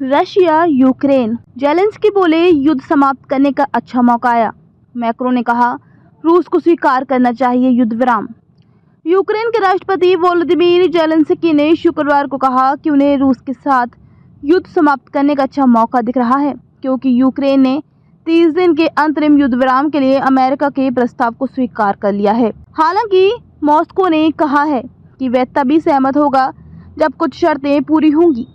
Russia Ukraine. Zelensky बोले युद्ध समाप्त करने का अच्छा मौका आया। मैक्रो ने कहा रूस को स्वीकार करना चाहिए युद्ध विराम। यूक्रेन के राष्ट्रपति वोलोदिमीर जेलेंस्की ने शुक्रवार को कहा कि उन्हें रूस के साथ युद्ध समाप्त करने का अच्छा मौका दिख रहा है, क्योंकि यूक्रेन ने 30 दिन के अंतरिम युद्ध विराम के लिए अमेरिका के प्रस्ताव को स्वीकार कर लिया है। हालांकि मॉस्को ने कहा है कि वह तभी सहमत होगा जब कुछ शर्तें पूरी होंगी।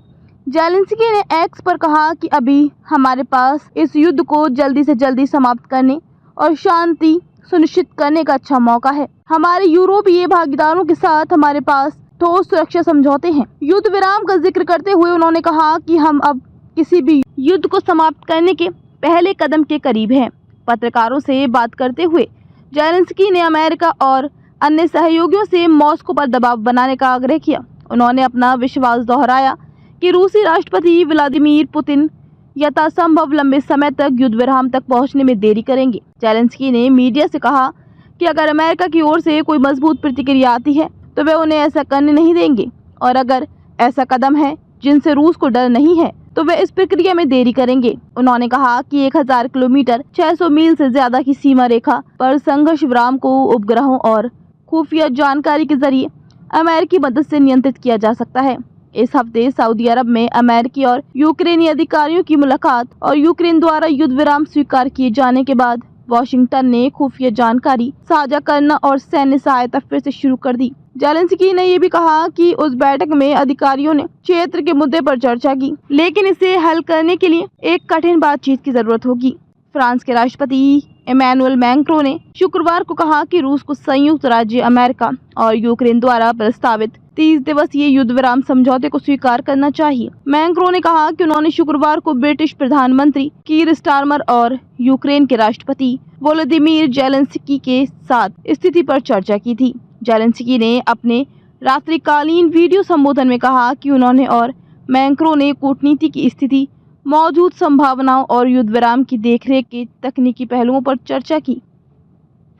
जेलेंस्की ने एक्स पर कहा कि अभी हमारे पास इस युद्ध को जल्दी से जल्दी समाप्त करने और शांति सुनिश्चित करने का अच्छा मौका है। हमारे यूरोपीय भागीदारों के साथ हमारे पास ठोस सुरक्षा समझौते हैं। युद्ध विराम का जिक्र करते हुए उन्होंने कहा कि हम अब किसी भी युद्ध को समाप्त करने के पहले कदम के करीब हैं। पत्रकारों से बात करते हुए जेलेंस्की ने अमेरिका और अन्य सहयोगियों से मॉस्को पर दबाव बनाने का आग्रह किया। उन्होंने अपना विश्वास दोहराया कि रूसी राष्ट्रपति व्लादिमीर पुतिन यथासंभव लंबे समय तक युद्ध विराम तक पहुंचने में देरी करेंगे। जेलेंस्की ने मीडिया से कहा कि अगर अमेरिका की ओर से कोई मजबूत प्रतिक्रिया आती है तो वे उन्हें ऐसा करने नहीं देंगे, और अगर ऐसा कदम है जिनसे रूस को डर नहीं है तो वे इस प्रक्रिया में देरी करेंगे। उन्होंने कहा कि 1000 किलोमीटर 600 मील से ज्यादा की सीमा रेखा पर संघर्ष विराम को उपग्रहों और खुफिया जानकारी के जरिए अमेरिकी मदद से नियंत्रित किया जा सकता है। इस हफ्ते सऊदी अरब में अमेरिकी और यूक्रेनी अधिकारियों की मुलाकात और यूक्रेन द्वारा युद्ध विराम स्वीकार किए जाने के बाद वाशिंगटन ने खुफिया जानकारी साझा करना और सैन्य सहायता फिर से शुरू कर दी। जेलेंस्की ने यह भी कहा कि उस बैठक में अधिकारियों ने क्षेत्र के मुद्दे पर चर्चा की, लेकिन इसे हल करने के लिए एक कठिन बातचीत की जरूरत होगी। फ्रांस के राष्ट्रपति इमैनुअल मैक्रो ने शुक्रवार को कहा कि रूस को संयुक्त राज्य अमेरिका और यूक्रेन द्वारा प्रस्तावित 30 दिवसीय युद्ध विराम समझौते को स्वीकार करना चाहिए। मैक्रो ने कहा कि उन्होंने शुक्रवार को ब्रिटिश प्रधानमंत्री कीर स्टारमर और यूक्रेन के राष्ट्रपति वोलोदिमीर जेलेंस्की के साथ स्थिति पर चर्चा की थी। जेलेंस्की ने अपने रात्रिकालीन वीडियो संबोधन में कहा कि उन्होंने और मैक्रो ने कूटनीति की स्थिति, मौजूद संभावनाओं और युद्ध विराम की देखरेख के तकनीकी पहलुओं पर चर्चा की।